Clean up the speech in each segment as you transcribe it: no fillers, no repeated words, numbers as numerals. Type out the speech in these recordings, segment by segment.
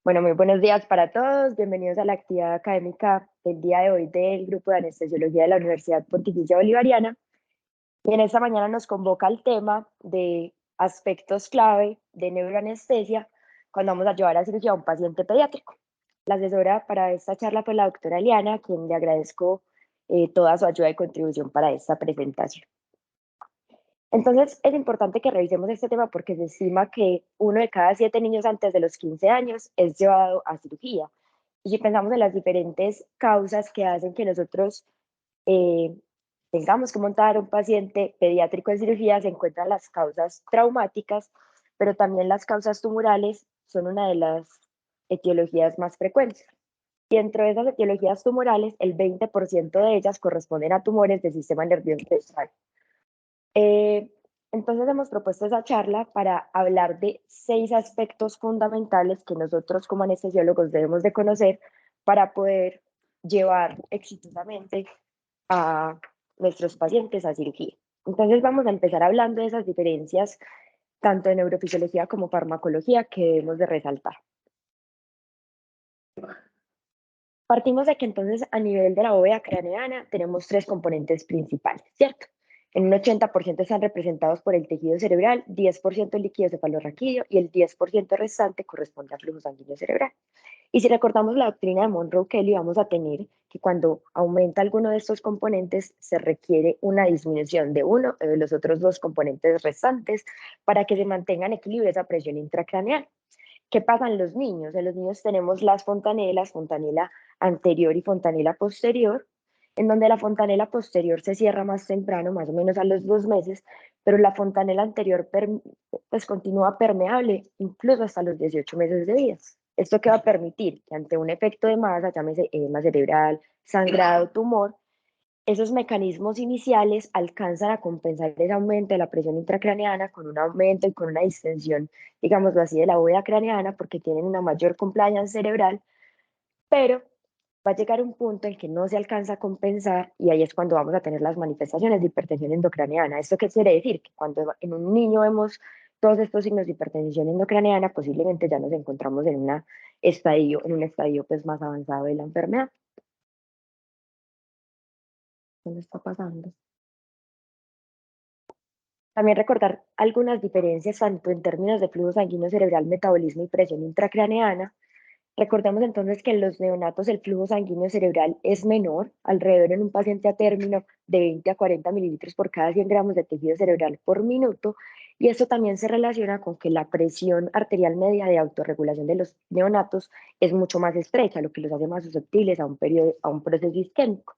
Bueno, muy buenos días para todos. Bienvenidos a la actividad académica del día de hoy del Grupo de Anestesiología de la Universidad Pontificia Bolivariana. Y en esta mañana nos convoca el tema de aspectos clave de neuroanestesia cuando vamos a llevar a cirugía a un paciente pediátrico. La asesora para esta charla fue la doctora Liana, a quien le agradezco toda su ayuda y contribución para esta presentación. Entonces, es importante que revisemos este tema porque se estima que 1 de cada 7 niños antes de los 15 años es llevado a cirugía. Y si pensamos en las diferentes causas que hacen que nosotros eh, tengamos que montar un paciente pediátrico en cirugía, se encuentran las causas traumáticas, pero también las causas tumorales son una de las etiologías más frecuentes. Y dentro de esas etiologías tumorales, el 20% de ellas corresponden a tumores del sistema nervioso central. Entonces hemos propuesto esa charla para hablar de 6 aspectos fundamentales que nosotros como anestesiólogos debemos de conocer para poder llevar exitosamente a nuestros pacientes a cirugía. Entonces vamos a empezar hablando de esas diferencias tanto en neurofisiología como farmacología que debemos de resaltar. Partimos de que entonces a nivel de la bóveda craneana tenemos 3 componentes principales, ¿cierto? En un 80% están representados por el tejido cerebral, 10% líquido cefalorraquídeo y el 10% restante corresponde al flujo sanguíneo cerebral. Y si recordamos la doctrina de Monroe-Kelly, vamos a tener que cuando aumenta alguno de estos componentes se requiere una disminución de uno de los otros 2 componentes restantes para que se mantenga en equilibrio esa presión intracraneal. ¿Qué pasa en los niños? En los niños tenemos las fontanelas, fontanela anterior y fontanela posterior, en donde la fontanela posterior se cierra más temprano, más o menos a los 2 meses, pero la fontanela anterior pues continúa permeable incluso hasta los 18 meses de vida. ¿Esto qué va a permitir? Que ante un efecto de masa, llámese edema cerebral, sangrado, tumor, esos mecanismos iniciales alcanzan a compensar ese aumento de la presión intracraneana con un aumento y con una distensión, digámoslo así, de la bóveda craneana porque tienen una mayor compliance cerebral, pero va a llegar un punto en que no se alcanza a compensar y ahí es cuando vamos a tener las manifestaciones de hipertensión endocraneana. ¿Esto qué quiere decir? Que cuando en un niño vemos todos estos signos de hipertensión endocraneana, posiblemente ya nos encontramos en un estadio pues más avanzado de la enfermedad. ¿Qué le está pasando? También recordar algunas diferencias tanto en términos de flujo sanguíneo cerebral, metabolismo y presión intracraneana. Recordemos entonces que en los neonatos el flujo sanguíneo cerebral es menor, alrededor en un paciente a término de 20 a 40 mililitros por cada 100 gramos de tejido cerebral por minuto, y esto también se relaciona con que la presión arterial media de autorregulación de los neonatos es mucho más estrecha, lo que los hace más susceptibles a un proceso isquémico.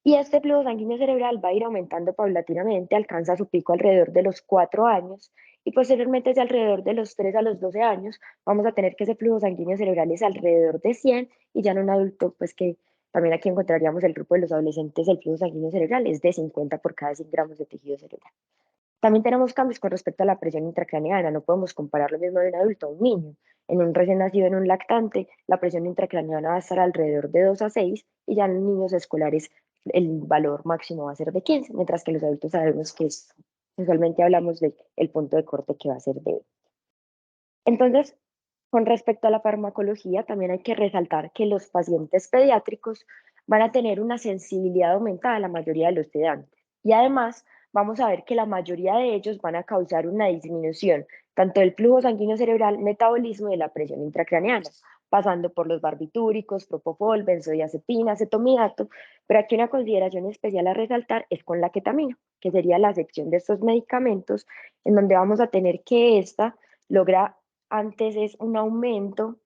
Y este flujo sanguíneo cerebral va a ir aumentando paulatinamente, alcanza su pico alrededor de los 4 años y posteriormente de alrededor de los 3 a los 12 años vamos a tener que ese flujo sanguíneo cerebral es alrededor de 100 y ya en un adulto, pues que también aquí encontraríamos el grupo de los adolescentes, el flujo sanguíneo cerebral es de 50 por cada 100 gramos de tejido cerebral. También tenemos cambios con respecto a la presión intracraneana, no podemos comparar lo mismo de un adulto a un niño. En un recién nacido, en un lactante, la presión intracraneana va a estar alrededor de 2 a 6 y ya en niños escolares el valor máximo va a ser de 15, mientras que los adultos sabemos que usualmente hablamos del punto de corte que va a ser de 20. Entonces, con respecto a la farmacología, también hay que resaltar que los pacientes pediátricos van a tener una sensibilidad aumentada a la mayoría de los sedantes. Y además, vamos a ver que la mayoría de ellos van a causar una disminución tanto del flujo sanguíneo cerebral, metabolismo y de la presión intracraneana, pasando por los barbitúricos, propofol, benzodiazepina, acetomidato, pero aquí una consideración especial a resaltar es con la ketamina, que sería la sección de estos medicamentos, en donde vamos a tener que esta logra antes es un aumento,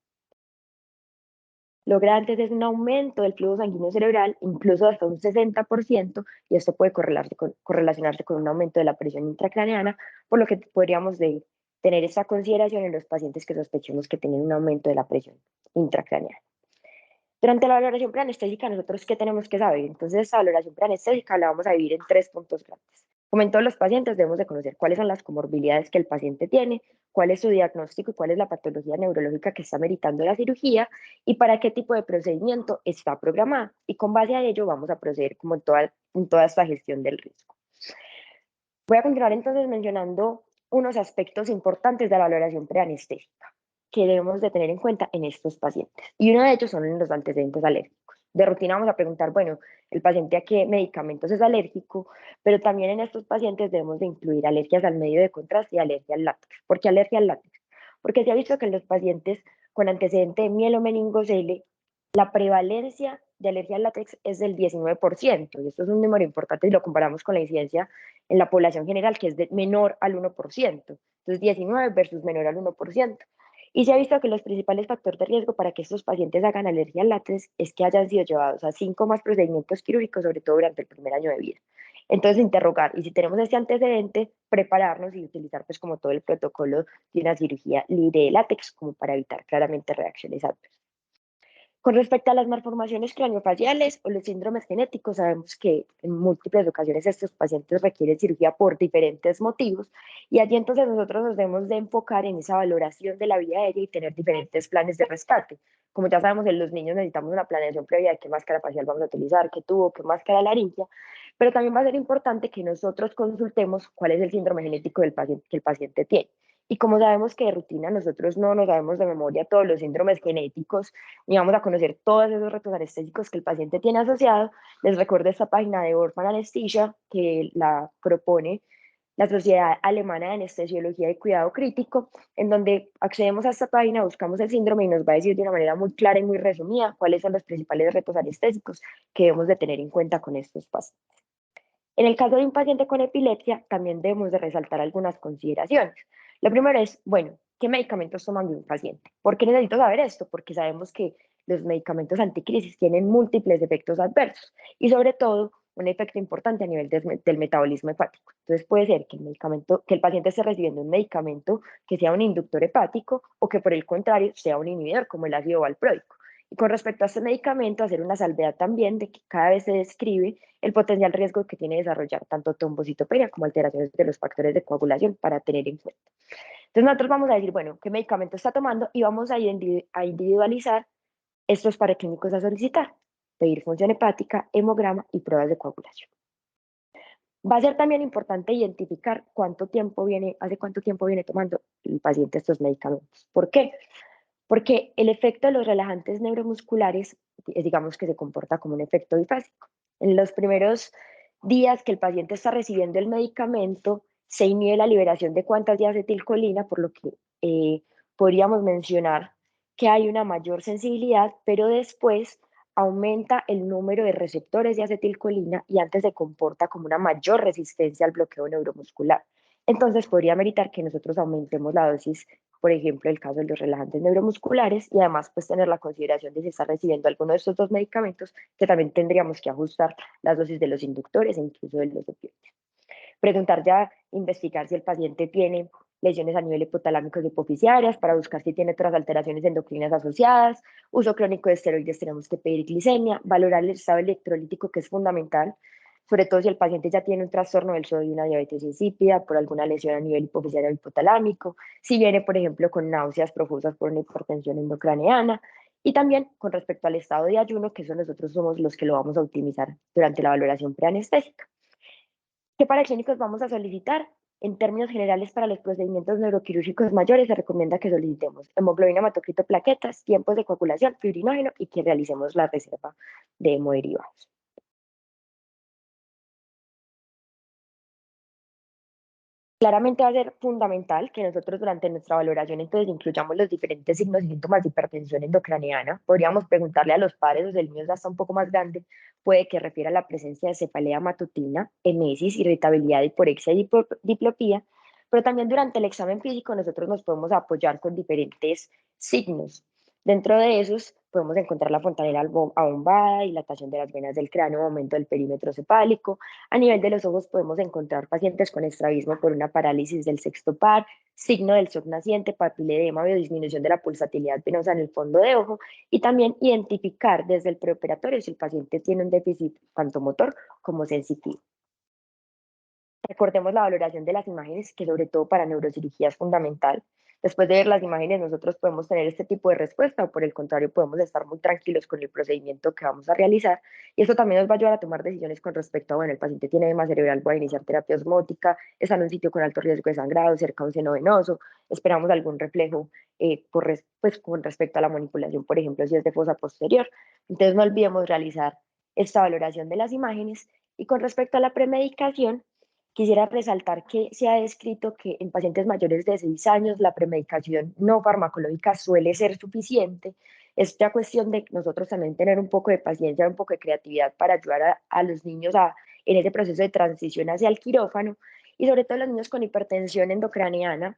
logra antes es un aumento del flujo sanguíneo cerebral, incluso hasta un 60%, y esto puede correlacionarse con un aumento de la presión intracraneana, por lo que podríamos tener esta consideración en los pacientes que sospechemos que tienen un aumento de la presión intracraneana. Durante la valoración preanestésica, nosotros, ¿qué tenemos que saber? Entonces, esta valoración preanestésica la vamos a dividir en 3 puntos grandes. Como en todos los pacientes, debemos de conocer cuáles son las comorbilidades que el paciente tiene, cuál es su diagnóstico y cuál es la patología neurológica que está meritando la cirugía y para qué tipo de procedimiento está programada. Y con base a ello vamos a proceder como en toda esta gestión del riesgo. Voy a continuar entonces mencionando unos aspectos importantes de la valoración preanestésica. que debemos de tener en cuenta en estos pacientes. Y uno de ellos son los antecedentes alérgicos. De rutina vamos a preguntar, bueno, el paciente a qué medicamentos es alérgico, pero también en estos pacientes debemos de incluir alergias al medio de contraste y alergia al látex. ¿Por qué alergia al látex? Porque se ha visto que en los pacientes con antecedente de mielomeningocele, la prevalencia de alergia al látex es del 19%, y esto es un número importante si lo comparamos con la incidencia en la población general, que es de menor al 1%. Entonces, 19 versus menor al 1%. Y se ha visto que los principales factores de riesgo para que estos pacientes hagan alergia al látex es que hayan sido llevados a 5 más procedimientos quirúrgicos, sobre todo durante el primer año de vida. Entonces, interrogar, y si tenemos este antecedente, prepararnos y utilizar pues como todo el protocolo de una cirugía libre de látex como para evitar claramente reacciones adversas. Con respecto a las malformaciones craneofaciales o los síndromes genéticos, sabemos que en múltiples ocasiones estos pacientes requieren cirugía por diferentes motivos y allí entonces nosotros nos debemos de enfocar en esa valoración de la vida aérea y tener diferentes planes de rescate. Como ya sabemos, en los niños necesitamos una planeación previa de qué máscara facial vamos a utilizar, qué tubo, qué máscara laringia, pero también va a ser importante que nosotros consultemos cuál es el síndrome genético del paciente, que el paciente tiene. Y como sabemos que de rutina nosotros no nos sabemos de memoria todos los síndromes genéticos, y vamos a conocer todos esos retos anestésicos que el paciente tiene asociado, les recuerdo esta página de Orphan Anesthesia que la propone la Sociedad Alemana de Anestesiología y Cuidado Crítico, en donde accedemos a esta página, buscamos el síndrome y nos va a decir de una manera muy clara y muy resumida cuáles son los principales retos anestésicos que debemos de tener en cuenta con estos pacientes. En el caso de un paciente con epilepsia, también debemos de resaltar algunas consideraciones. Lo primero es, bueno, ¿qué medicamentos toman de un paciente? ¿Por qué necesito saber esto? Porque sabemos que los medicamentos anticrisis tienen múltiples efectos adversos y sobre todo un efecto importante a nivel del metabolismo hepático. Entonces puede ser que el paciente esté recibiendo un medicamento que sea un inductor hepático o que por el contrario sea un inhibidor como el ácido valproico. Y con respecto a este medicamento, hacer una salvedad también de que cada vez se describe el potencial riesgo que tiene desarrollar tanto trombocitopenia como alteraciones de los factores de coagulación para tener en cuenta. Entonces nosotros vamos a decir, bueno, qué medicamento está tomando y vamos a individualizar estos paraclínicos a solicitar, pedir función hepática, hemograma y pruebas de coagulación. Va a ser también importante identificar hace cuánto tiempo viene tomando el paciente estos medicamentos. ¿Por qué? Porque el efecto de los relajantes neuromusculares, digamos que se comporta como un efecto bifásico. En los primeros días que el paciente está recibiendo el medicamento, se inhibe la liberación de cuantas de acetilcolina, por lo que podríamos mencionar que hay una mayor sensibilidad, pero después aumenta el número de receptores de acetilcolina y antes se comporta como una mayor resistencia al bloqueo neuromuscular. Entonces podría meritar que nosotros aumentemos la dosis, por ejemplo, el caso de los relajantes neuromusculares y además pues tener la consideración de si está recibiendo alguno de estos dos medicamentos, que también tendríamos que ajustar las dosis de los inductores e incluso de los opioides. Preguntar ya, investigar si el paciente tiene lesiones a nivel hipotalámicos y hipoficiarias para buscar si tiene otras alteraciones endocrinas asociadas, uso crónico de esteroides, tenemos que pedir glicemia, valorar el estado electrolítico que es fundamental, sobre todo si el paciente ya tiene un trastorno del sodio y una diabetes insípida por alguna lesión a nivel hipoficiario o hipotalámico, si viene, por ejemplo, con náuseas profusas por una hipertensión endocraneana, y también con respecto al estado de ayuno, que eso nosotros somos los que lo vamos a optimizar durante la valoración preanestésica. ¿Qué paraclínicos vamos a solicitar? En términos generales, para los procedimientos neuroquirúrgicos mayores se recomienda que solicitemos hemoglobina, hematocrito, plaquetas, tiempos de coagulación, fibrinógeno y que realicemos la reserva de hemoderivados. Claramente va a ser fundamental que nosotros durante nuestra valoración entonces incluyamos los diferentes signos y síntomas de hipertensión endocraniana. Podríamos preguntarle a los padres, o si el niño ya está un poco más grande, puede que refiera a la presencia de cefalea matutina, emesis, irritabilidad, hiporexia y diplopía, pero también durante el examen físico nosotros nos podemos apoyar con diferentes signos. Dentro de esos podemos encontrar la fontanela abombada, dilatación de las venas del cráneo, aumento del perímetro cefálico. A nivel de los ojos podemos encontrar pacientes con estrabismo por una parálisis del sexto par, signo del shock naciente, papiledema o disminución de la pulsatilidad venosa en el fondo de ojo y también identificar desde el preoperatorio si el paciente tiene un déficit tanto motor como sensitivo. Recordemos la valoración de las imágenes, que sobre todo para neurocirugía es fundamental. Después de ver las imágenes, nosotros podemos tener este tipo de respuesta o por el contrario, podemos estar muy tranquilos con el procedimiento que vamos a realizar. Y eso también nos va a ayudar a tomar decisiones con respecto a, bueno, el paciente tiene edema cerebral, voy a iniciar terapia osmótica, está en un sitio con alto riesgo de sangrado, cerca a un seno venoso, esperamos algún reflejo pues, con respecto a la manipulación, por ejemplo, si es de fosa posterior. Entonces no olvidemos realizar esta valoración de las imágenes. Y con respecto a la premedicación, quisiera resaltar que se ha descrito que en pacientes mayores de 6 años la premedicación no farmacológica suele ser suficiente. Es ya cuestión de nosotros también tener un poco de paciencia, un poco de creatividad para ayudar a los niños en ese proceso de transición hacia el quirófano y sobre todo los niños con hipertensión endocraniana.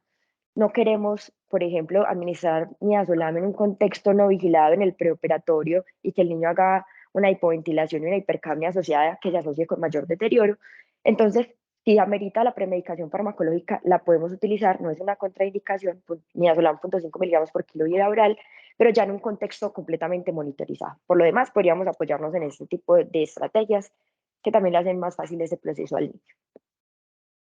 No queremos, por ejemplo, administrar midazolam en un contexto no vigilado en el preoperatorio y que el niño haga una hipoventilación y una hipercapnia asociada que se asocie con mayor deterioro. Entonces, si amerita la premedicación farmacológica, la podemos utilizar, no es una contraindicación, midazolam 0.5 miligramos por kilo vía oral, pero ya en un contexto completamente monitorizado. Por lo demás, podríamos apoyarnos en este tipo de estrategias que también le hacen más fácil ese proceso al niño.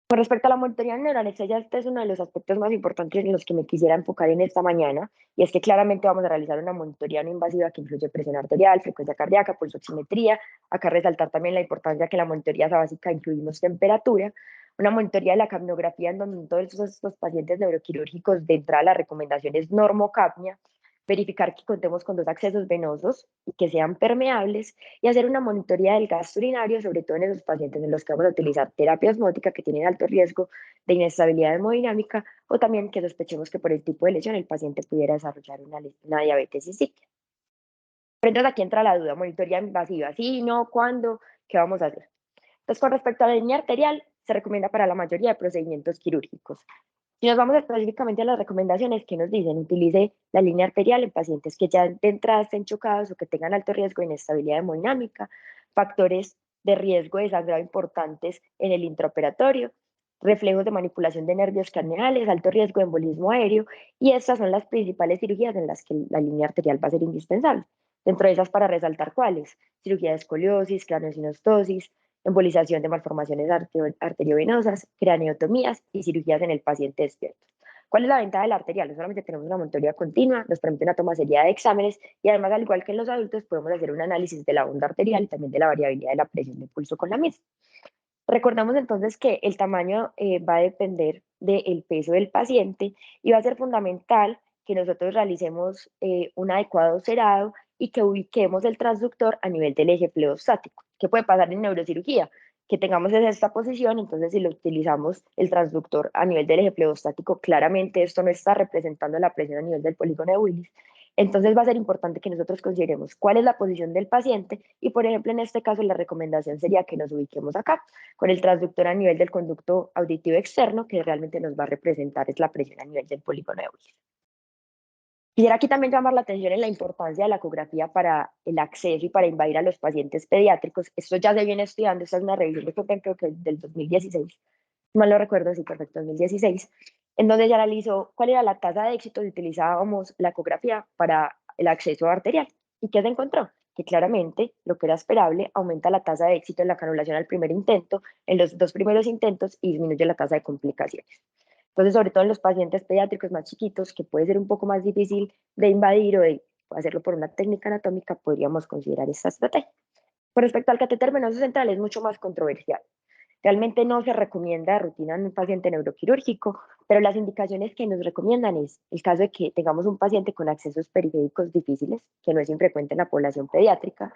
Con respecto a la monitoría neural, ya este es uno de los aspectos más importantes en los que me quisiera enfocar en esta mañana, y es que claramente vamos a realizar una monitoría no invasiva que incluye presión arterial, frecuencia cardíaca, pulsoximetría. Acá resaltar también la importancia que la monitoría básica incluimos temperatura, una monitoría de la capnografía en donde todos estos pacientes neuroquirúrgicos de entrada la recomendación es normocapnia, verificar que contemos con 2 accesos venosos y que sean permeables y hacer una monitoría del gasto urinario, sobre todo en esos pacientes en los que vamos a utilizar terapia osmótica que tienen alto riesgo de inestabilidad hemodinámica o también que sospechemos que por el tipo de lesión el paciente pudiera desarrollar una diabetes insípida. Pero entonces aquí entra la duda, monitoría invasiva, sí, no, cuándo, qué vamos a hacer. Entonces, con respecto a la línea arterial, se recomienda para la mayoría de procedimientos quirúrgicos. Si nos vamos específicamente a las recomendaciones que nos dicen, utilice la línea arterial en pacientes que ya de entrada estén chocados o que tengan alto riesgo de inestabilidad hemodinámica, factores de riesgo de sangrado importantes en el intraoperatorio, reflejos de manipulación de nervios craneales, alto riesgo de embolismo aéreo, y estas son las principales cirugías en las que la línea arterial va a ser indispensable. Dentro de esas, para resaltar cuáles: cirugía de escoliosis, craneosinostosis, embolización de malformaciones arteriovenosas, craneotomías y cirugías en el paciente despierto. ¿Cuál es la ventaja de la arterial? No solamente tenemos una monitoría continua, nos permite una toma seriada de exámenes y además, al igual que en los adultos, podemos hacer un análisis de la onda arterial y también de la variabilidad de la presión de pulso con la misma. Recordamos entonces que el tamaño va a depender del peso del paciente y va a ser fundamental que nosotros realicemos un adecuado cerado y que ubiquemos el transductor a nivel del eje pleostático. ¿Qué puede pasar en neurocirugía? Que tengamos esta posición, entonces si lo utilizamos el transductor a nivel del eje pleostático, claramente esto no está representando la presión a nivel del polígono de Willis. Entonces va a ser importante que nosotros consideremos cuál es la posición del paciente y, por ejemplo, en este caso la recomendación sería que nos ubiquemos acá, con el transductor a nivel del conducto auditivo externo, que realmente nos va a representar es la presión a nivel del polígono de Willis. Quisiera aquí también llamar la atención en la importancia de la ecografía para el acceso y para invadir a los pacientes pediátricos. Esto ya se viene estudiando, esta es una revisión de Chopin, creo que del 2016, mal lo recuerdo, sí, perfecto, 2016, en donde ya analizó cuál era la tasa de éxito si utilizábamos la ecografía para el acceso arterial. ¿Y qué se encontró? Que claramente, lo que era esperable, aumenta la tasa de éxito en la canulación al primer intento, en los 2 primeros intentos, y disminuye la tasa de complicaciones. Entonces, sobre todo en los pacientes pediátricos más chiquitos, que puede ser un poco más difícil de invadir o de hacerlo por una técnica anatómica, podríamos considerar esta estrategia. Con respecto al catéter venoso central, es mucho más controversial. Realmente no se recomienda de rutina en un paciente neuroquirúrgico, pero las indicaciones que nos recomiendan es el caso de que tengamos un paciente con accesos periféricos difíciles, que no es infrecuente en la población pediátrica,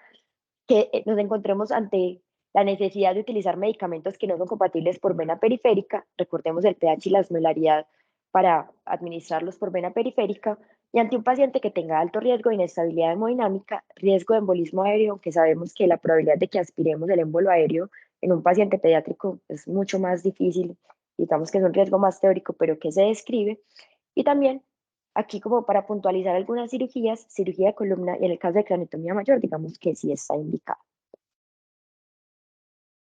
que nos encontremos ante la necesidad de utilizar medicamentos que no son compatibles por vena periférica, recordemos el pH y la osmolaridad para administrarlos por vena periférica, y ante un paciente que tenga alto riesgo de inestabilidad hemodinámica, riesgo de embolismo aéreo, que sabemos que la probabilidad de que aspiremos el émbolo aéreo en un paciente pediátrico es mucho más difícil, digamos que es un riesgo más teórico, pero que se describe, y también aquí, como para puntualizar algunas cirugías, cirugía de columna y en el caso de craneotomía mayor, digamos que sí está indicado.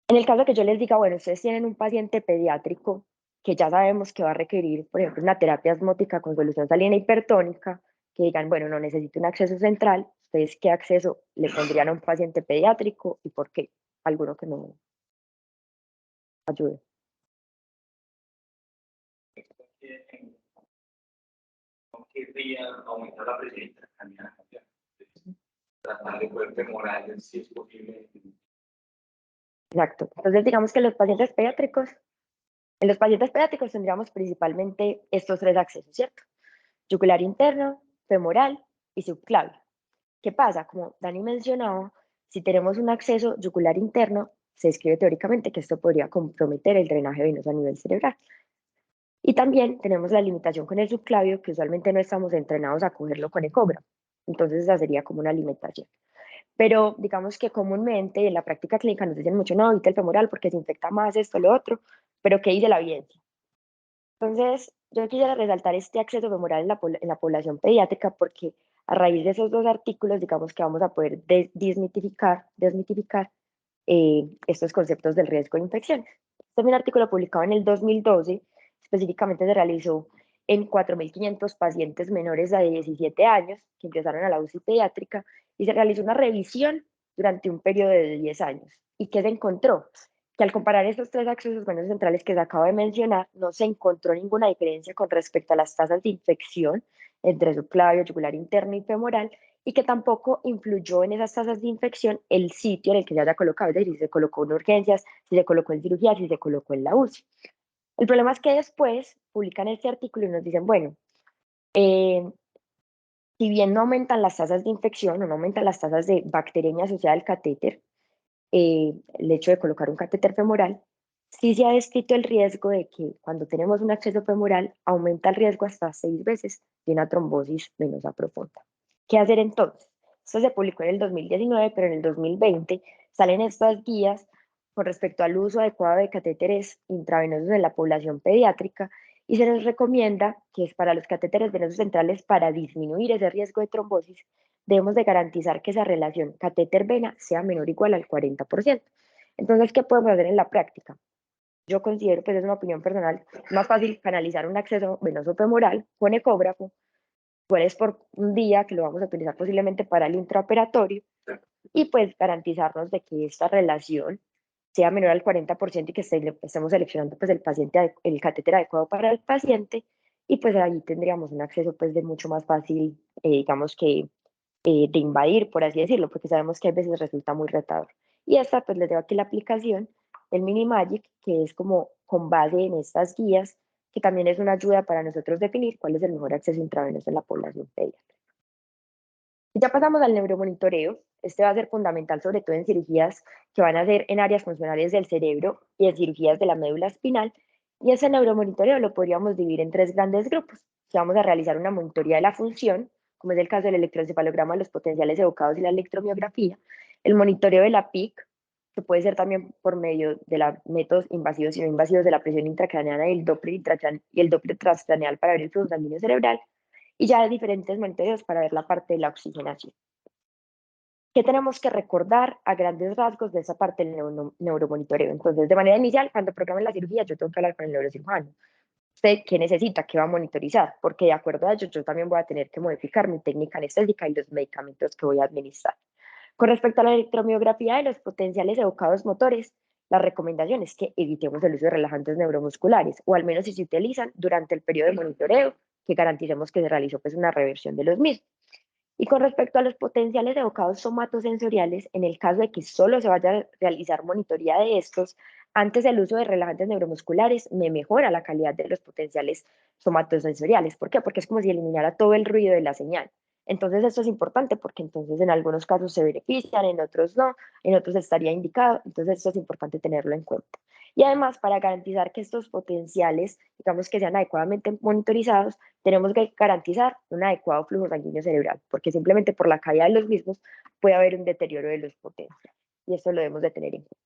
En el caso que yo les diga, bueno, ustedes tienen un paciente pediátrico que ya sabemos que va a requerir, por ejemplo, una terapia osmótica con solución salina hipertónica, que digan, bueno, no necesito un acceso central, ¿ustedes qué acceso le pondrían a un paciente pediátrico y por qué? Alguno que no ayude. querría aumentar la presión intracraniana, tratar de poder femoral si es posible. Exacto. Entonces, digamos que en los pacientes pediátricos tendríamos principalmente estos tres accesos, ¿cierto? Yugular interno, femoral y subclavio. ¿Qué pasa? Como Dani mencionaba, si tenemos un acceso yugular interno, se describe teóricamente que esto podría comprometer el drenaje venoso a nivel cerebral. Y también tenemos la limitación con el subclavio, que usualmente no estamos entrenados a cogerlo con ecógrafo. Entonces, esa sería como una limitación. Pero digamos que comúnmente en la práctica clínica nos dicen mucho, no, evita el femoral porque se infecta más esto, lo otro, pero ¿qué dice la evidencia? Entonces, yo quisiera resaltar este acceso femoral en la población pediátrica porque a raíz de esos dos artículos, digamos que vamos a poder desmitificar estos conceptos del riesgo de infecciones. Este es un artículo publicado en el 2012, específicamente se realizó en 4.500 pacientes menores de 17 años que ingresaron a la UCI pediátrica y se realizó una revisión durante un periodo de 10 años. ¿Y qué se encontró? Que al comparar estos tres accesos venosos centrales que se acaba de mencionar, no se encontró ninguna diferencia con respecto a las tasas de infección entre subclavio, yugular interno y femoral, y que tampoco influyó en esas tasas de infección el sitio en el que se haya colocado, es decir, si se colocó en urgencias, si se colocó en cirugía, si se colocó en la UCI. El problema es que después publican este artículo y nos dicen, bueno, si bien no aumentan las tasas de infección o no aumentan las tasas de bacteremia asociada al catéter, el hecho de colocar un catéter femoral, sí se ha descrito el riesgo de que cuando tenemos un acceso femoral aumenta el riesgo hasta 6 veces de una trombosis venosa profunda. ¿Qué hacer entonces? Esto se publicó en el 2019, pero en el 2020 salen estas guías con respecto al uso adecuado de catéteres intravenosos en la población pediátrica y se nos recomienda que es para los catéteres venosos centrales para disminuir ese riesgo de trombosis debemos de garantizar que esa relación catéter-vena sea menor o igual al 40%. Entonces, ¿qué podemos hacer en la práctica? Yo considero, pues es una opinión personal, más fácil canalizar un acceso venoso femoral con ecógrafo, pues por un día que lo vamos a utilizar posiblemente para el intraoperatorio y pues garantizarnos de que esta relación sea menor al 40% y que estemos seleccionando pues el catéter adecuado para el paciente y pues ahí tendríamos un acceso pues de mucho más fácil, digamos que de invadir, por así decirlo, porque sabemos que a veces resulta muy retador. Y esta, pues les dejo aquí la aplicación, el Mini Magic, que es como con base en estas guías, que también es una ayuda para nosotros definir cuál es el mejor acceso intravenoso en la población pediátrica. Y ya pasamos al neuromonitoreo. Este va a ser fundamental, sobre todo en cirugías que van a ser en áreas funcionales del cerebro y en cirugías de la médula espinal. Y ese neuromonitoreo lo podríamos dividir en tres grandes grupos. Que vamos a realizar una monitoría de la función, como es el caso del electroencefalograma, los potenciales evocados y la electromiografía, el monitoreo de la PIC, que puede ser también por medio de los métodos invasivos y no invasivos de la presión intracraneana y el Doppler transcraneal para ver el flujo sanguíneo cerebral, y ya hay diferentes monitoreos para ver la parte de la oxigenación. ¿Qué tenemos que recordar a grandes rasgos de esa parte del neuromonitoreo? Entonces, de manera inicial, cuando programen la cirugía, yo tengo que hablar con el neurocirujano. ¿Usted qué necesita? ¿Qué va a monitorizar? Porque de acuerdo a ello, yo también voy a tener que modificar mi técnica anestésica y los medicamentos que voy a administrar. Con respecto a la electromiografía de los potenciales evocados motores, la recomendación es que evitemos el uso de relajantes neuromusculares, o al menos si se utilizan durante el periodo de monitoreo, que garanticemos que se realizó pues una reversión de los mismos. Y con respecto a los potenciales evocados somatosensoriales, en el caso de que solo se vaya a realizar monitoría de estos, antes el uso de relajantes neuromusculares me mejora la calidad de los potenciales somatosensoriales. ¿Por qué? Porque es como si eliminara todo el ruido de la señal. Entonces esto es importante porque entonces en algunos casos se benefician, en otros no, en otros estaría indicado. Entonces esto es importante tenerlo en cuenta. Y además, para garantizar que estos potenciales, digamos que sean adecuadamente monitorizados, tenemos que garantizar un adecuado flujo sanguíneo cerebral, porque simplemente por la caída de los mismos puede haber un deterioro de los potenciales. Y eso lo debemos de tener en cuenta.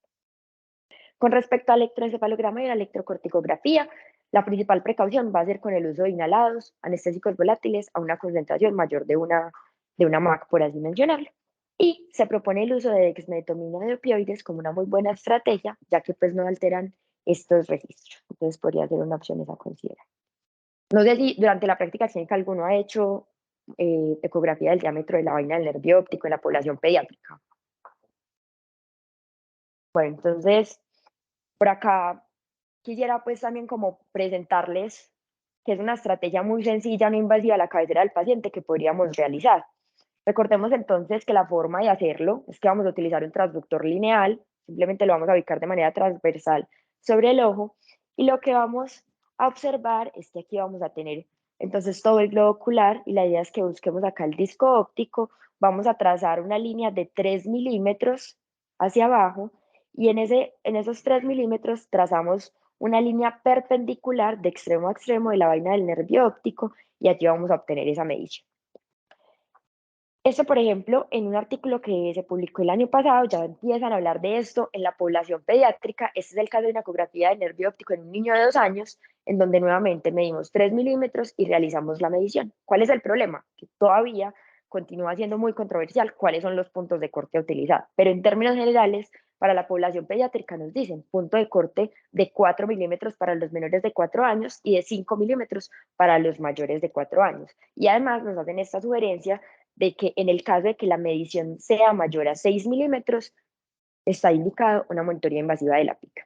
Con respecto al electroencefalograma y la electrocorticografía, la principal precaución va a ser con el uso de inhalados, anestésicos volátiles a una concentración mayor de una MAC, por así mencionarlo. Y se propone el uso de dexmedetomina de opioides como una muy buena estrategia, ya que pues no alteran estos registros. Entonces podría ser una opción a considerar. No sé si durante la práctica clínica alguno ha hecho ecografía del diámetro de la vaina del nervio óptico en la población pediátrica. Bueno, entonces por acá quisiera pues también como presentarles que es una estrategia muy sencilla, no invasiva a la cabecera del paciente que podríamos realizar. Recordemos entonces que la forma de hacerlo es que vamos a utilizar un transductor lineal, simplemente lo vamos a ubicar de manera transversal sobre el ojo, y lo que vamos a observar es que aquí vamos a tener entonces todo el globo ocular, y la idea es que busquemos acá el disco óptico, vamos a trazar una línea de 3 milímetros hacia abajo, y en esos 3 milímetros trazamos una línea perpendicular de extremo a extremo de la vaina del nervio óptico, y allí vamos a obtener esa medición. Esto, por ejemplo, en un artículo que se publicó el año pasado, ya empiezan a hablar de esto en la población pediátrica. Este es el caso de una ecografía de nervio óptico en un niño de 2 años, en donde nuevamente medimos 3 milímetros y realizamos la medición. ¿Cuál es el problema? Que todavía continúa siendo muy controversial cuáles son los puntos de corte a utilizar, pero en términos generales, para la población pediátrica nos dicen punto de corte de 4 milímetros para los menores de 4 años y de 5 milímetros para los mayores de 4 años. Y además nos hacen esta sugerencia de que en el caso de que la medición sea mayor a 6 milímetros, está indicado una monitoría invasiva de la pica.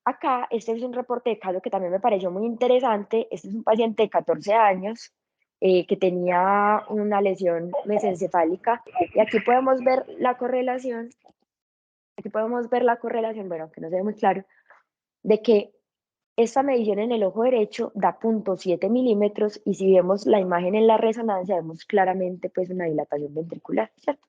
Acá, este es un reporte de caso que también me pareció muy interesante. Este es un paciente de 14 años que tenía una lesión mesencefálica, y aquí podemos ver la correlación, bueno, que no se ve muy claro, de que esta medición en el ojo derecho da 0.7 milímetros, y si vemos la imagen en la resonancia vemos claramente pues una dilatación ventricular, ¿cierto?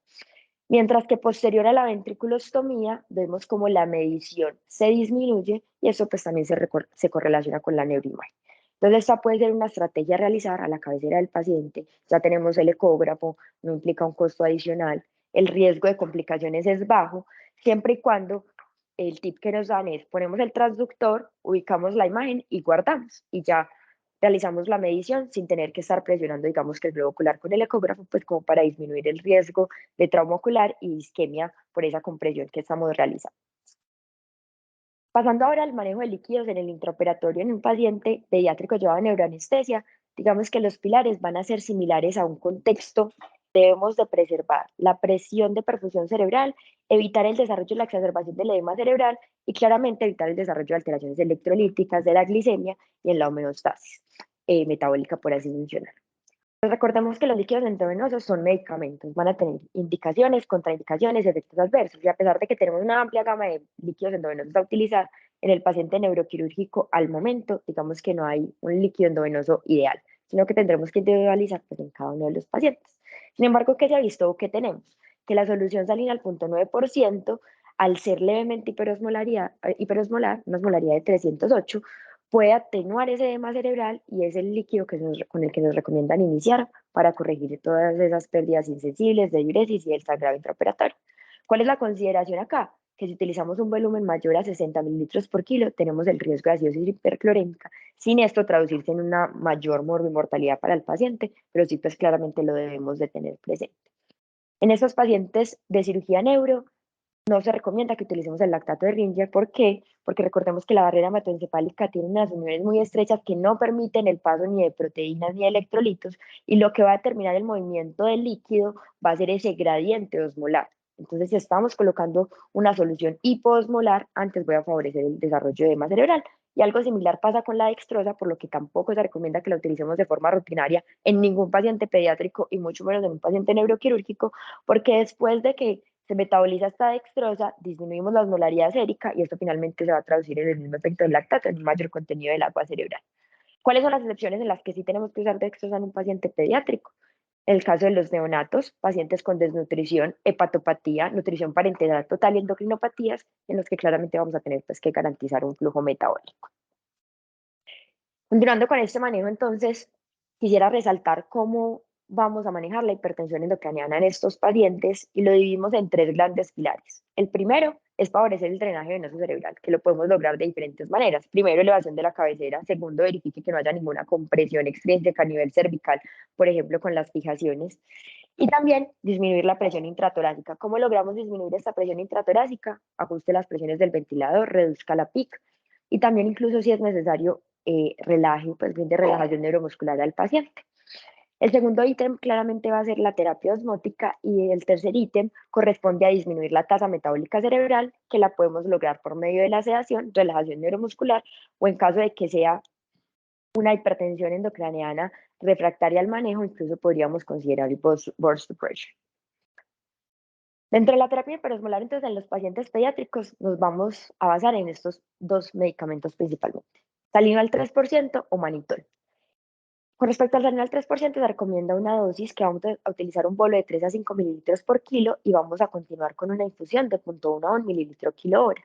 Mientras que posterior a la ventriculostomía vemos como la medición se disminuye, y eso pues también se correlaciona con la neuroimagen. Entonces esta puede ser una estrategia a realizar a la cabecera del paciente. Ya tenemos el ecógrafo, no implica un costo adicional, el riesgo de complicaciones es bajo, siempre y cuando el tip que nos dan es ponemos el transductor, ubicamos la imagen y guardamos, y ya realizamos la medición sin tener que estar presionando, digamos, que el globo ocular con el ecógrafo, pues como para disminuir el riesgo de trauma ocular y isquemia por esa compresión que estamos realizando. Pasando ahora al manejo de líquidos en el intraoperatorio en un paciente pediátrico llevado a neuroanestesia, digamos que los pilares van a ser similares a un contexto. Debemos de preservar la presión de perfusión cerebral, evitar el desarrollo y la exacerbación del edema cerebral, y claramente evitar el desarrollo de alteraciones electrolíticas, de la glicemia y en la homeostasis metabólica, por así mencionar. Pues recordemos que los líquidos endovenosos son medicamentos, van a tener indicaciones, contraindicaciones, efectos adversos, y a pesar de que tenemos una amplia gama de líquidos endovenosos a utilizar en el paciente neuroquirúrgico al momento, digamos que no hay un líquido endovenoso ideal, sino que tendremos que individualizar pues, en cada uno de los pacientes. Sin embargo, ¿qué se ha visto o qué tenemos? Que la solución salina al 0.9%, al ser levemente hiperosmolar, una osmolaridad de 308, puede atenuar ese edema cerebral, y es el líquido con el que nos recomiendan iniciar para corregir todas esas pérdidas insensibles de diuresis y el sangrado intraoperatorio. ¿Cuál es la consideración acá? Que si utilizamos un volumen mayor a 60 mililitros por kilo, tenemos el riesgo de acidosis hiperclorémica, sin esto traducirse en una mayor morbimortalidad para el paciente, pero sí pues claramente lo debemos de tener presente. En estos pacientes de cirugía neuro, no se recomienda que utilicemos el lactato de Ringer. ¿Por qué? Porque recordemos que la barrera hematoencefálica tiene unas uniones muy estrechas que no permiten el paso ni de proteínas ni de electrolitos, y lo que va a determinar el movimiento del líquido va a ser ese gradiente osmolar. Entonces, si estamos colocando una solución hipoosmolar, antes voy a favorecer el desarrollo de edema cerebral. Y algo similar pasa con la dextrosa, por lo que tampoco se recomienda que la utilicemos de forma rutinaria en ningún paciente pediátrico y mucho menos en un paciente neuroquirúrgico, porque después de que se metaboliza esta dextrosa, disminuimos la osmolaridad sérica, y esto finalmente se va a traducir en el mismo efecto del lactato, en un mayor contenido del agua cerebral. ¿Cuáles son las excepciones en las que sí tenemos que usar dextrosa en un paciente pediátrico? El caso de los neonatos, pacientes con desnutrición, hepatopatía, nutrición parenteral total y endocrinopatías, en los que claramente vamos a tener pues, que garantizar un flujo metabólico. Continuando con este manejo, entonces, quisiera resaltar cómo vamos a manejar la hipertensión endocraniana en estos pacientes, y lo dividimos en 3 grandes pilares. El primero es favorecer el drenaje venoso cerebral, que lo podemos lograr de diferentes maneras. Primero, elevación de la cabecera. Segundo, verifique que no haya ninguna compresión extrínseca a nivel cervical, por ejemplo, con las fijaciones. Y también disminuir la presión intratorácica. ¿Cómo logramos disminuir esta presión intratorácica? Ajuste las presiones del ventilador, reduzca la PIC, y también incluso si es necesario, relaje, pues brinde relajación neuromuscular al paciente. El segundo ítem claramente va a ser la terapia osmótica y el tercer ítem corresponde a disminuir la tasa metabólica cerebral, que la podemos lograr por medio de la sedación, relajación neuromuscular o en caso de que sea una hipertensión endocraneana refractaria al manejo, incluso podríamos considerar el burst suppression. Dentro de la terapia hiperosmolar, entonces, en los pacientes pediátricos nos vamos a basar en estos dos medicamentos principalmente, Salinol 3% o Manitol. Con respecto al Salinol 3%, se recomienda una dosis que vamos a utilizar un bolo de 3 a 5 mililitros por kilo y vamos a continuar con una infusión de 0.1 a 1 mililitro kilo hora.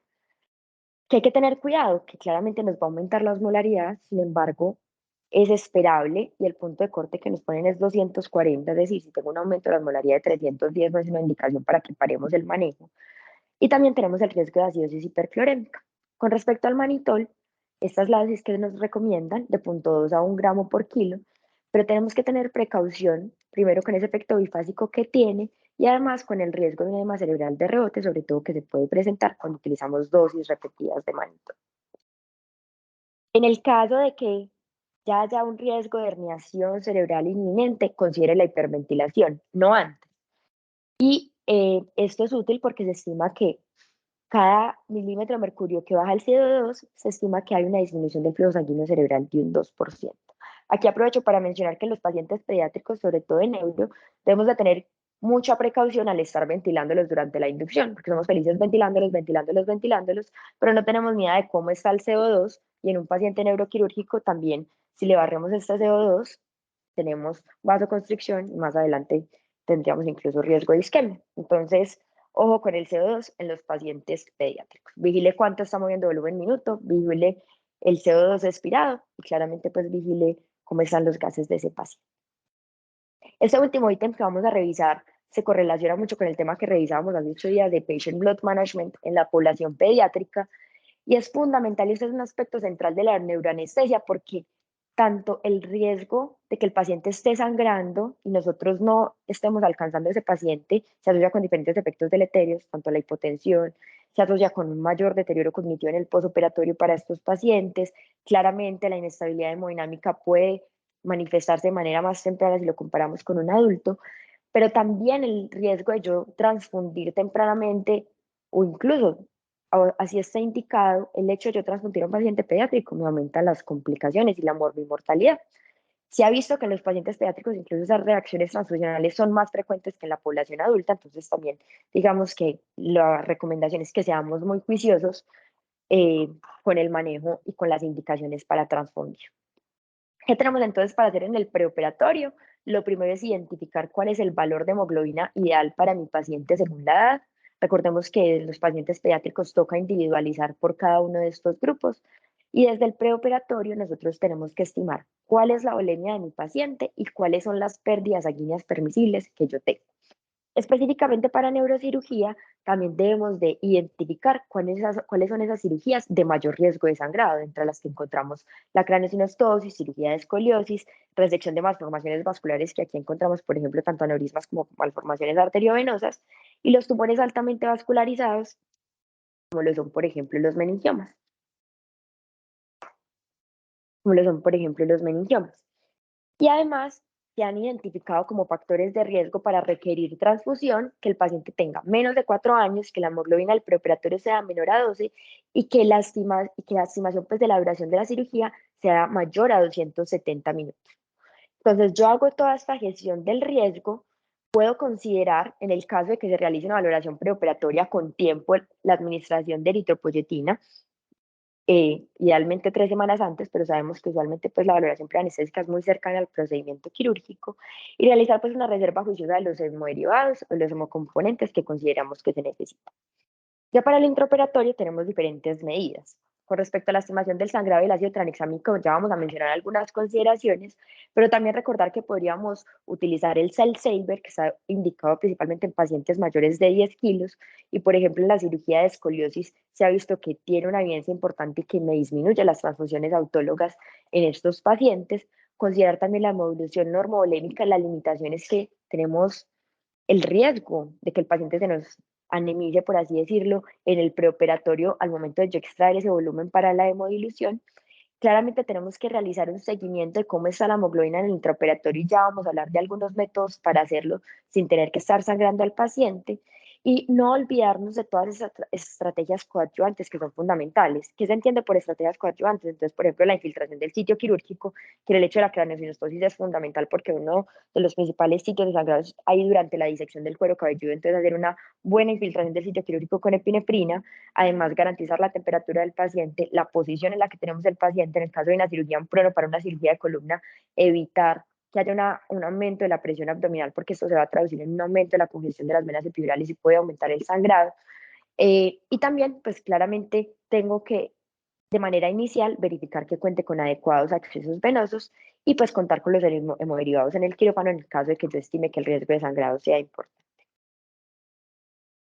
Que hay que tener cuidado, que claramente nos va a aumentar la osmolaridad, sin embargo, es esperable y el punto de corte que nos ponen es 240, es decir, si tengo un aumento de la osmolaridad de 310 no es una indicación para que paremos el manejo. Y también tenemos el riesgo de acidosis hiperclorémica. Con respecto al manitol, esta es la dosis que nos recomiendan de 0.2 a 1 gramo por kilo, pero tenemos que tener precaución, primero con ese efecto bifásico que tiene y además con el riesgo de un edema cerebral de rebote, sobre todo que se puede presentar cuando utilizamos dosis repetidas de manitol. En el caso de que ya haya un riesgo de herniación cerebral inminente, considere la hiperventilación, no antes. Y esto es útil porque se estima que cada milímetro de mercurio que baja el CO2, se estima que hay una disminución del flujo sanguíneo cerebral de un 2%. Aquí aprovecho para mencionar que en los pacientes pediátricos, sobre todo en neuro, debemos de tener mucha precaución al estar ventilándolos durante la inducción, porque somos felices ventilándolos, pero no tenemos ni idea de cómo está el CO2 y en un paciente neuroquirúrgico también, si le barremos este CO2, tenemos vasoconstricción y más adelante tendríamos incluso riesgo de isquemia. Entonces, ojo con el CO2 en los pacientes pediátricos. Vigile cuánto está moviendo volumen minuto, vigile el CO2 expirado y claramente pues vigile cómo están los gases de ese paciente. Este último ítem que vamos a revisar se correlaciona mucho con el tema que revisábamos hace 8 días de Patient Blood Management en la población pediátrica y es fundamental y este es un aspecto central de la neuroanestesia porque tanto el riesgo de que el paciente esté sangrando y nosotros no estemos alcanzando a ese paciente se asocia con diferentes efectos deleterios, tanto la hipotensión, se asocia con un mayor deterioro cognitivo en el postoperatorio para estos pacientes. Claramente la inestabilidad hemodinámica puede manifestarse de manera más temprana si lo comparamos con un adulto, pero también el riesgo de yo transfundir tempranamente o incluso así está indicado, el hecho de yo transfundir a un paciente pediátrico me aumenta las complicaciones y la morbimortalidad. Se ha visto que en los pacientes pediátricos incluso esas reacciones transfusionales son más frecuentes que en la población adulta, entonces también digamos que la recomendación es que seamos muy juiciosos con el manejo y con las indicaciones para transfundir. ¿Qué tenemos entonces para hacer en el preoperatorio? Lo primero es identificar cuál es el valor de hemoglobina ideal para mi paciente según la edad. Recordemos que los pacientes pediátricos toca individualizar por cada uno de estos grupos. Y desde el preoperatorio nosotros tenemos que estimar cuál es la volemia de mi paciente y cuáles son las pérdidas sanguíneas permisibles que yo tengo. Específicamente para neurocirugía, también debemos de identificar cuáles son esas cirugías de mayor riesgo de sangrado, entre las que encontramos la craneosinostosis, cirugía de escoliosis, resección de malformaciones vasculares, que aquí encontramos, por ejemplo, tanto aneurismas como malformaciones arteriovenosas, y los tumores altamente vascularizados, como lo son, por ejemplo, los meningiomas. Y además se han identificado como factores de riesgo para requerir transfusión que el paciente tenga menos de 4 años, que la hemoglobina del preoperatorio sea menor a 12 y que la estimación pues, de la duración de la cirugía sea mayor a 270 minutos. Entonces yo hago toda esta gestión del riesgo, puedo considerar, en el caso de que se realice una valoración preoperatoria con tiempo, la administración de eritropoyetina, idealmente 3 semanas antes, pero sabemos que usualmente pues, la valoración preanestésica es muy cercana al procedimiento quirúrgico, y realizar pues, una reserva juiciosa de los hemoderivados o los hemocomponentes que consideramos que se necesitan. Ya para el intraoperatorio tenemos diferentes medidas. Con respecto a la estimación del sangrado y el ácido tranexámico, ya vamos a mencionar algunas consideraciones, pero también recordar que podríamos utilizar el Cell Saver, que está indicado principalmente en pacientes mayores de 10 kilos, y por ejemplo en la cirugía de escoliosis se ha visto que tiene una evidencia importante y que me disminuye las transfusiones autólogas en estos pacientes. Considerar también la hemodilución normovolémica, las limitaciones que tenemos el riesgo de que el paciente se nos anemice, por así decirlo, en el preoperatorio al momento de yo extraer ese volumen para la hemodilución. Claramente tenemos que realizar un seguimiento de cómo está la hemoglobina en el intraoperatorio y ya vamos a hablar de algunos métodos para hacerlo sin tener que estar sangrando al paciente y no olvidarnos de todas esas estrategias coadyuvantes que son fundamentales. ¿Qué se entiende por estrategias coadyuvantes? Entonces, por ejemplo, la infiltración del sitio quirúrgico, que el hecho de la craneosinostosis es fundamental porque uno de los principales sitios de sangrado es ahí durante la disección del cuero cabelludo, entonces hacer una buena infiltración del sitio quirúrgico con epinefrina. Además, garantizar la temperatura del paciente, la posición en la que tenemos el paciente, en el caso de una cirugía en prono para una cirugía de columna, evitar que haya un aumento de la presión abdominal, porque esto se va a traducir en un aumento de la congestión de las venas epidurales y puede aumentar el sangrado. Y también, pues claramente tengo que, de manera inicial, verificar que cuente con adecuados accesos venosos y pues contar con los hemoderivados en el quirófano en el caso de que yo estime que el riesgo de sangrado sea importante.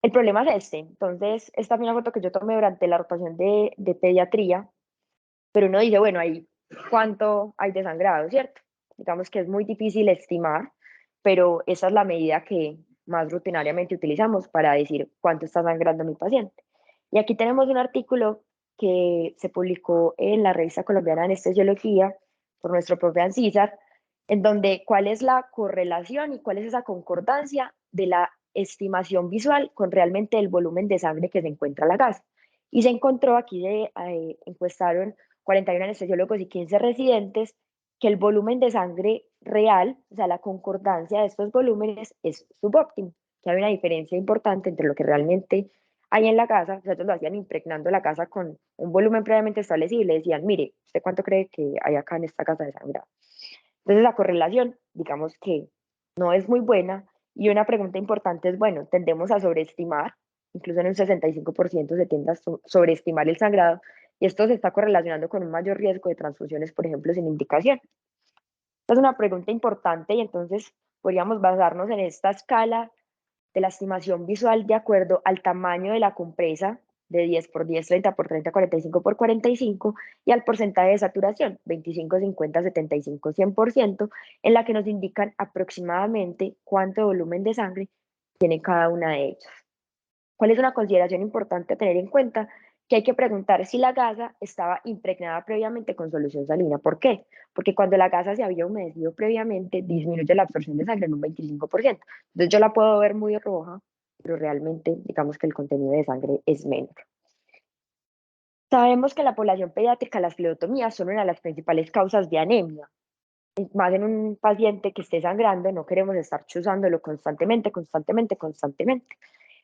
El problema es este. Entonces, esta fue una foto que yo tomé durante la rotación de pediatría, pero uno dice, bueno, ahí, ¿cuánto hay de sangrado, cierto? Digamos que es muy difícil estimar, pero esa es la medida que más rutinariamente utilizamos para decir cuánto está sangrando mi paciente. Y aquí tenemos un artículo que se publicó en la revista colombiana de anestesiología por nuestro profe Ancísar, en donde cuál es la correlación y cuál es esa concordancia de la estimación visual con realmente el volumen de sangre que se encuentra en la gasa. Y se encontró aquí, encuestaron 41 anestesiólogos y 15 residentes, que el volumen de sangre real, o sea, la concordancia de estos volúmenes es subóptimo, que hay una diferencia importante entre lo que realmente hay en la casa. O sea, ellos lo hacían impregnando la casa con un volumen previamente establecido y le decían, mire, ¿usted cuánto cree que hay acá en esta casa de sangrado? Entonces la correlación, digamos que no es muy buena y una pregunta importante es, bueno, tendemos a sobreestimar, incluso en un 65% se tiende a sobreestimar el sangrado y esto se está correlacionando con un mayor riesgo de transfusiones, por ejemplo, sin indicación. Esta es una pregunta importante y entonces podríamos basarnos en esta escala de la estimación visual de acuerdo al tamaño de la compresa de 10 por 10, 30 por 30, 45 por 45 y al porcentaje de saturación, 25, 50, 75, 100%, en la que nos indican aproximadamente cuánto volumen de sangre tiene cada una de ellas. ¿Cuál es una consideración importante a tener en cuenta? Que hay que preguntar si la gasa estaba impregnada previamente con solución salina. ¿Por qué? Porque cuando la gasa se había humedecido previamente, disminuye la absorción de sangre en un 25%. Entonces yo la puedo ver muy roja, pero realmente digamos que el contenido de sangre es menor. Sabemos que en la población pediátrica las fleotomías son una de las principales causas de anemia. Más en un paciente que esté sangrando, no queremos estar chuzándolo constantemente.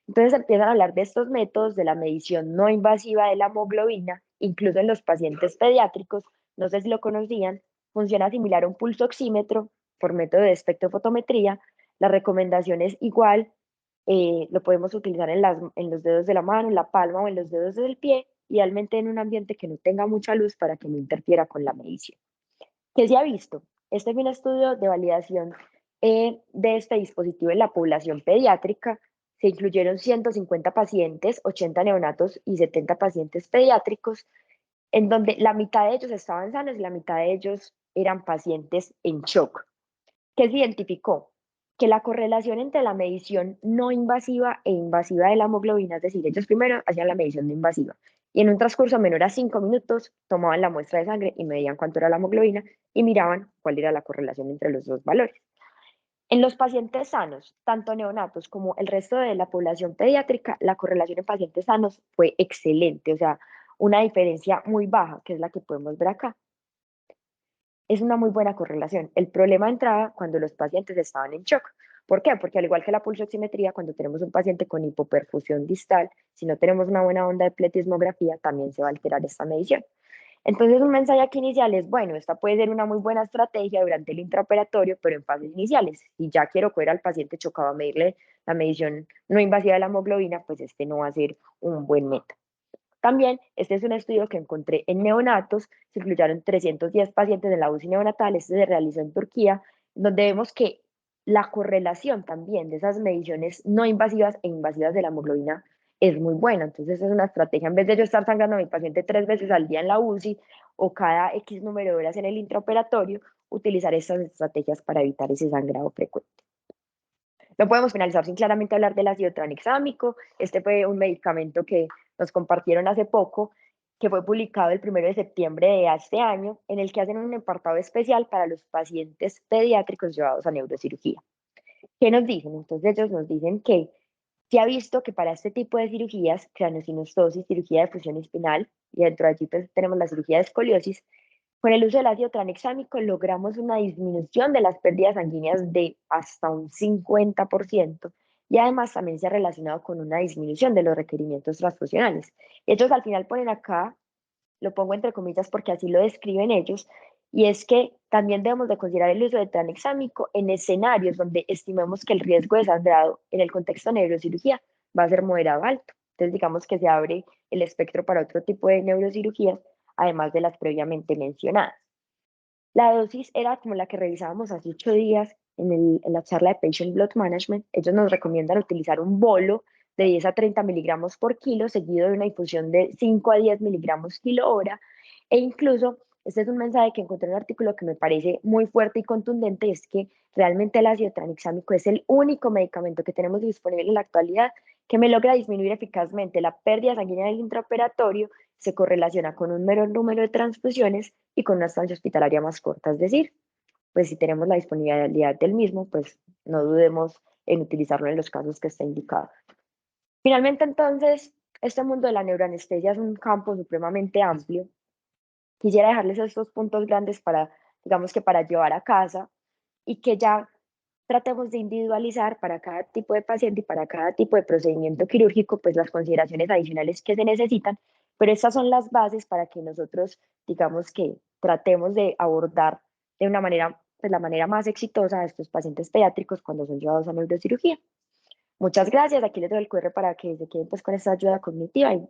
Entonces empiezan a hablar de estos métodos de la medición no invasiva de la hemoglobina, incluso en los pacientes pediátricos, no sé si lo conocían, funciona similar a un pulso oxímetro por método de espectrofotometría. La recomendación es igual, lo podemos utilizar en los dedos de la mano, en la palma o en los dedos del pie, idealmente en un ambiente que no tenga mucha luz para que no interfiera con la medición. ¿Qué se ha visto? Este es un estudio de validación de este dispositivo en la población pediátrica. Se incluyeron 150 pacientes, 80 neonatos y 70 pacientes pediátricos, en donde la mitad de ellos estaban sanos y la mitad de ellos eran pacientes en shock. ¿Qué se identificó? Que la correlación entre la medición no invasiva e invasiva de la hemoglobina, es decir, ellos primero hacían la medición no invasiva y en un transcurso menor a 5 minutos tomaban la muestra de sangre y medían cuánto era la hemoglobina y miraban cuál era la correlación entre los dos valores. En los pacientes sanos, tanto neonatos como el resto de la población pediátrica, la correlación en pacientes sanos fue excelente, o sea, una diferencia muy baja, que es la que podemos ver acá. Es una muy buena correlación. El problema entraba cuando los pacientes estaban en shock. ¿Por qué? Porque al igual que la pulsoximetría, cuando tenemos un paciente con hipoperfusión distal, si no tenemos una buena onda de pletismografía, también se va a alterar esta medición. Entonces, un mensaje aquí inicial es, bueno, esta puede ser una muy buena estrategia durante el intraoperatorio, pero en fases iniciales. Si ya quiero coger al paciente chocado a medirle la medición no invasiva de la hemoglobina, pues este no va a ser un buen método. También, este es un estudio que encontré en neonatos, se incluyeron 310 pacientes en la UCI neonatal, este se realizó en Turquía, donde vemos que la correlación también de esas mediciones no invasivas e invasivas de la hemoglobina es muy buena. Entonces, es una estrategia, en vez de yo estar sangrando a mi paciente 3 veces al día en la UCI o cada X número de horas en el intraoperatorio, utilizar estas estrategias para evitar ese sangrado frecuente. No podemos finalizar sin claramente hablar del ácido tranexámico. Este fue un medicamento que nos compartieron hace poco que fue publicado el 1 de septiembre de este año, en el que hacen un apartado especial para los pacientes pediátricos llevados a neurocirugía. ¿Qué nos dicen? Entonces ellos nos dicen que se ha visto que para este tipo de cirugías, craneosinostosis, cirugía de fusión espinal, y dentro de allí pues, tenemos la cirugía de escoliosis, con el uso del ácido tranexámico logramos una disminución de las pérdidas sanguíneas de hasta un 50%, y además también se ha relacionado con una disminución de los requerimientos transfusionales. Ellos al final ponen acá, lo pongo entre comillas porque así lo describen ellos, y es que también debemos de considerar el uso de tranexámico en escenarios donde estimemos que el riesgo de sangrado en el contexto de neurocirugía va a ser moderado alto. Entonces digamos que se abre el espectro para otro tipo de neurocirugías, además de las previamente mencionadas. La dosis era como la que revisábamos hace 8 días en la charla de Patient Blood Management. Ellos nos recomiendan utilizar un bolo de 10 a 30 miligramos por kilo, seguido de una infusión de 5 a 10 miligramos kilo hora. E incluso, este es un mensaje que encontré en un artículo que me parece muy fuerte y contundente, es que realmente el ácido tranexámico es el único medicamento que tenemos disponible en la actualidad que me logra disminuir eficazmente la pérdida sanguínea del intraoperatorio, se correlaciona con un menor número de transfusiones y con una estancia hospitalaria más corta. Es decir, pues si tenemos la disponibilidad del mismo, pues no dudemos en utilizarlo en los casos que esté indicado. Finalmente, entonces, este mundo de la neuroanestesia es un campo supremamente amplio. Quisiera dejarles estos puntos grandes para, digamos que para llevar a casa y que ya tratemos de individualizar para cada tipo de paciente y para cada tipo de procedimiento quirúrgico, pues las consideraciones adicionales que se necesitan, pero estas son las bases para que nosotros, digamos que tratemos de abordar de una manera, pues la manera más exitosa a estos pacientes pediátricos cuando son llevados a neurocirugía. Muchas gracias, aquí les doy el QR para que se queden pues con esta ayuda cognitiva y